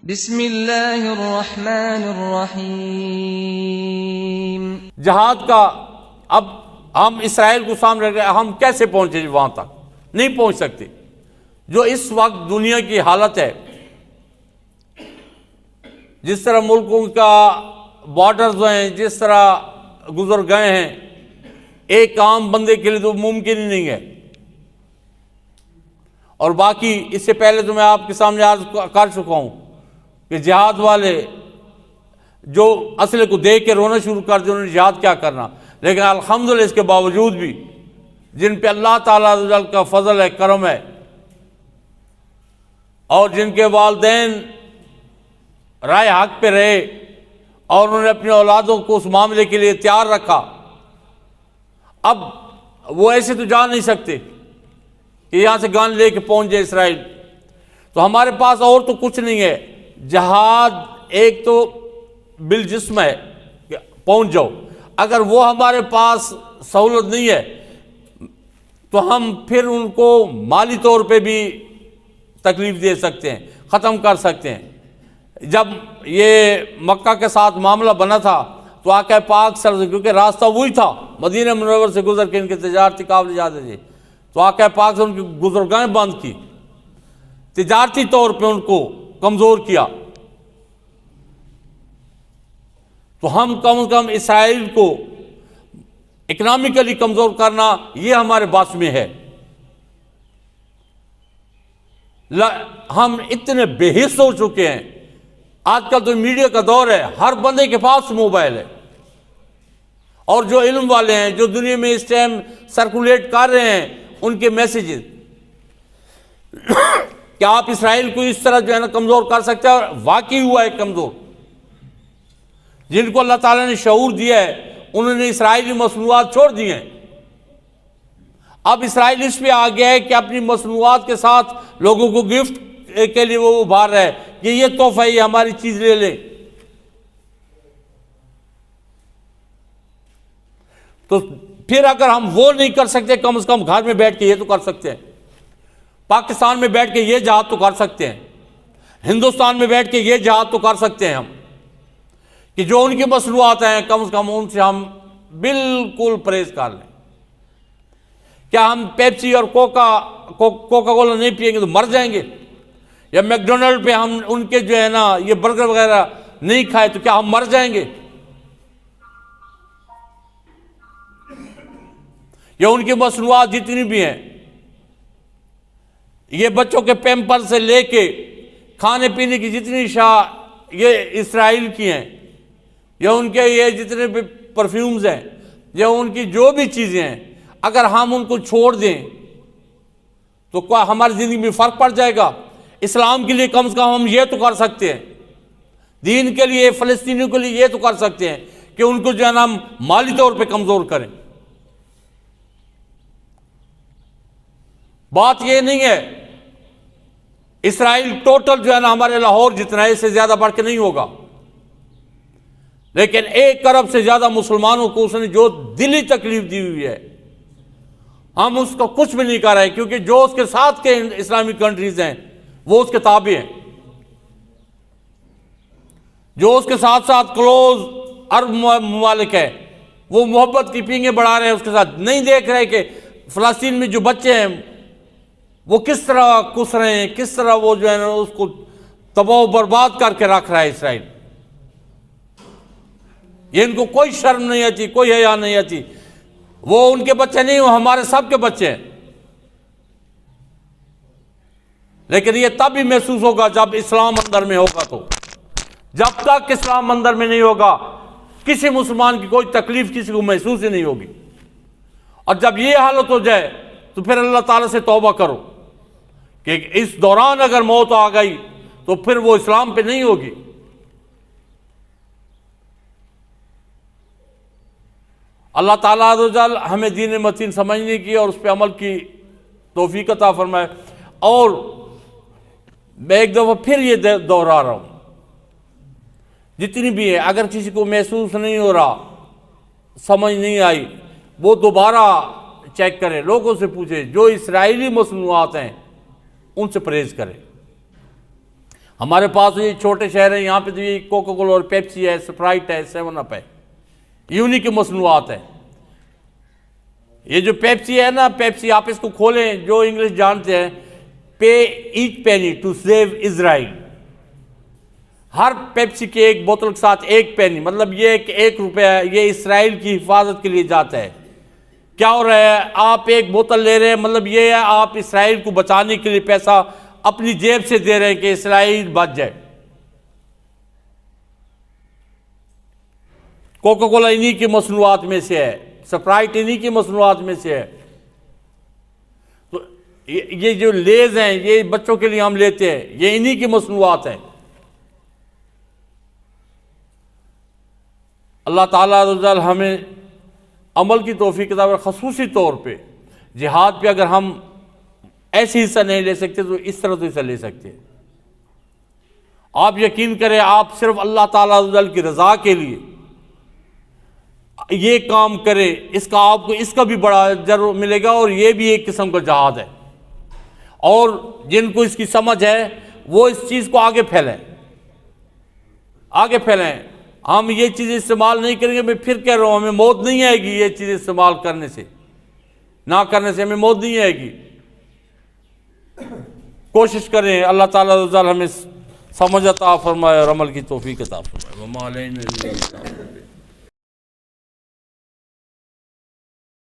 بسم اللہ الرحمن الرحیم۔ جہاد کا اب ہم اسرائیل کو سامنے رکھ رہے ہیں، ہم کیسے پہنچے وہاں تک؟ نہیں پہنچ سکتے۔ جو اس وقت دنیا کی حالت ہے، جس طرح ملکوں کا بارڈرز ہیں، جس طرح گزر گئے ہیں، ایک عام بندے کے لیے تو ممکن ہی نہیں ہے۔ اور باقی اس سے پہلے تو میں آپ کے سامنے عرض کر چکا ہوں کہ جہاد والے جو اسلحے کو دیکھ کے رونا شروع کر دیا، انہوں نے جہاد کیا کرنا۔ لیکن الحمدللہ اس کے باوجود بھی جن پہ اللہ تعالیٰ کا فضل ہے، کرم ہے، اور جن کے والدین رائے حق پہ رہے اور انہوں نے اپنی اولادوں کو اس معاملے کے لیے تیار رکھا، اب وہ ایسے تو جا نہیں سکتے کہ یہاں سے گان لے کے پہنچ جائے اسرائیل۔ تو ہمارے پاس اور تو کچھ نہیں ہے۔ جہاد ایک تو بالجسم ہے کہ پہنچ جاؤ، اگر وہ ہمارے پاس سہولت نہیں ہے تو ہم پھر ان کو مالی طور پہ بھی تکلیف دے سکتے ہیں، ختم کر سکتے ہیں۔ جب یہ مکہ کے ساتھ معاملہ بنا تھا تو آقا پاک صلی اللہ علیہ وسلم، کیونکہ راستہ وہی تھا مدینہ منور سے گزر کے ان کے تجارتی قافلے جاتے تھے، تو آقا پاک سے ان کی گزرگاہیں بند کی، تجارتی طور پہ ان کو کمزور کیا۔ تو ہم کم از کم اسرائیل کو اکنامکلی کمزور کرنا یہ ہمارے بس میں ہے۔ ہم اتنے بے حس ہو چکے ہیں۔ آج کل تو میڈیا کا دور ہے، ہر بندے کے پاس موبائل ہے، اور جو علم والے ہیں، جو دنیا میں اس ٹائم سرکولیٹ کر رہے ہیں، ان کے میسیجز کہ آپ اسرائیل کو اس طرح جو ہے نا کمزور کر سکتے ہیں، اور واقعی ہوا ہے کمزور۔ جن کو اللہ تعالیٰ نے شعور دیا ہے انہوں نے اسرائیلی مصنوعات چھوڑ دی ہیں۔ اب اسرائیل اس پہ آ گیا ہے کہ اپنی مصنوعات کے ساتھ لوگوں کو گفٹ کے لیے وہ ابھار رہا ہے کہ یہ تحفہ ہے، یہ ہماری چیز لے لیں۔ تو پھر اگر ہم وہ نہیں کر سکتے، کم از کم گھر میں بیٹھ کے یہ تو کر سکتے ہیں۔ پاکستان میں بیٹھ کے یہ جہاد تو کر سکتے ہیں، ہندوستان میں بیٹھ کے یہ جہاد تو کر سکتے ہیں ہم، کہ جو ان کی مصنوعات ہیں کم از کم ان سے ہم بالکل پرہیز کر لیں۔ کیا ہم پیپسی اور کوکا کولا نہیں پئیں گے تو مر جائیں گے؟ یا میکڈونلڈ پہ ہم ان کے جو ہے نا یہ برگر وغیرہ نہیں کھائے تو کیا ہم مر جائیں گے؟ یا ان کی مصنوعات جتنی بھی ہیں، یہ بچوں کے پیمپر سے لے کے کھانے پینے کی جتنی یہ اسرائیل کی ہیں، یا ان کے یہ جتنے بھی پرفیومز ہیں، یا ان کی جو بھی چیزیں ہیں، اگر ہم ان کو چھوڑ دیں تو کیا ہماری زندگی میں فرق پڑ جائے گا؟ اسلام کے لیے کم از کم ہم یہ تو کر سکتے ہیں، دین کے لیے، فلسطینیوں کے لیے یہ تو کر سکتے ہیں کہ ان کو جو ہے نا ہم مالی طور پہ کمزور کریں۔ بات یہ نہیں ہے اسرائیل ٹوٹل جو ہے نا ہمارے لاہور جتنا ہے، اس سے زیادہ بڑھ کے نہیں ہوگا، لیکن 1 ارب سے زیادہ مسلمانوں کو اس نے جو دلی تکلیف دی ہوئی ہے، ہم اس کا کچھ بھی نہیں کر رہے، کیونکہ جو اس کے ساتھ کے اسلامی کنٹریز ہیں وہ اس کے تابع ہیں۔ جو اس کے ساتھ ساتھ کلوز عرب ممالک ہے، وہ محبت کی پینگیں بڑھا رہے ہیں اس کے ساتھ، نہیں دیکھ رہے کہ فلسطین میں جو بچے ہیں وہ کس طرح کس رہے ہیں، کس طرح وہ جو ہے نا اس کو تباہ و برباد کر کے رکھ رہا ہے اسرائیل۔ یہ ان کو کوئی شرم نہیں آتی، کوئی حیا نہیں آتی۔ وہ ان کے بچے نہیں، وہ ہمارے سب کے بچے ہیں۔ لیکن یہ تب ہی محسوس ہوگا جب اسلام اندر میں ہوگا۔ تو جب تک اسلام اندر میں نہیں ہوگا، کسی مسلمان کی کوئی تکلیف کسی کو محسوس ہی نہیں ہوگی۔ اور جب یہ حالت ہو جائے تو پھر اللہ تعالیٰ سے توبہ کرو کہ اس دوران اگر موت آ گئی تو پھر وہ اسلام پہ نہیں ہوگی۔ اللہ تعالیٰ عز و جل ہمیں دین متین سمجھنے کی اور اس پہ عمل کی توفیق عطا فرمائے۔ اور میں ایک دفعہ پھر یہ دوہرا رہا ہوں، جتنی بھی ہے، اگر کسی کو محسوس نہیں ہو رہا، سمجھ نہیں آئی، وہ دوبارہ چیک کرے، لوگوں سے پوچھے، جو اسرائیلی مصنوعات ہیں ان سے پرہیز کرے۔ ہمارے پاس یہ چھوٹے شہر ہیں، یہاں پہ تو یہ کوکا کولا اور پیپسی ہے، سپرائٹ ہے، 7 اپ ہے، یہ انہی کی مصنوعات ہے۔ یہ جو پیپسی ہے نا، پیپسی آپ اس کو کھولیں، جو انگلش جانتے ہیں، pay each penny to save Israel, ہر پیپسی کے ایک بوتل کے ساتھ 1 پینی، مطلب یہ کہ 1 روپیہ یہ اسرائیل کی حفاظت کے لیے جاتا ہے۔ کیا ہو رہا ہے؟ آپ 1 بوتل لے رہے ہیں، مطلب یہ ہے آپ اسرائیل کو بچانے کے لیے پیسہ اپنی جیب سے دے رہے ہیں کہ اسرائیل بچ جائے۔ کوکا کولا انہی کی مصنوعات میں سے ہے، سپرائٹ انہی کی مصنوعات میں سے ہے۔ تو یہ جو لیز ہیں، یہ بچوں کے لیے ہم لیتے ہیں، یہ انہی کی مصنوعات ہیں۔ اللہ تعالیٰ رضا ہمیں عمل کی توفیق عطا فرمائے، خصوصی طور پہ جہاد پہ اگر ہم ایسے حصہ نہیں لے سکتے تو اس طرح تو حصہ لے سکتے ہیں۔ آپ یقین کریں، آپ صرف اللہ تعالیٰ رضا کی رضا کے لیے یہ کام کریں، اس کا آپ کو اس کا بھی بڑا اجر ملے گا، اور یہ بھی ایک قسم کا جہاد ہے۔ اور جن کو اس کی سمجھ ہے وہ اس چیز کو آگے پھیلیں، آگے پھیلیں۔ ہم یہ چیزیں استعمال نہیں کریں گے، میں پھر کہہ رہا ہوں، ہمیں موت نہیں آئے گی یہ چیزیں استعمال کرنے سے، نہ کرنے سے ہمیں موت نہیں آئے گی۔ کوشش کریں، اللہ تعالیٰ رضا ہمیں سمجھ عطا فرمائے اور عمل کی توفیق عطا فرمائے۔ وما علینا الا البلاغ۔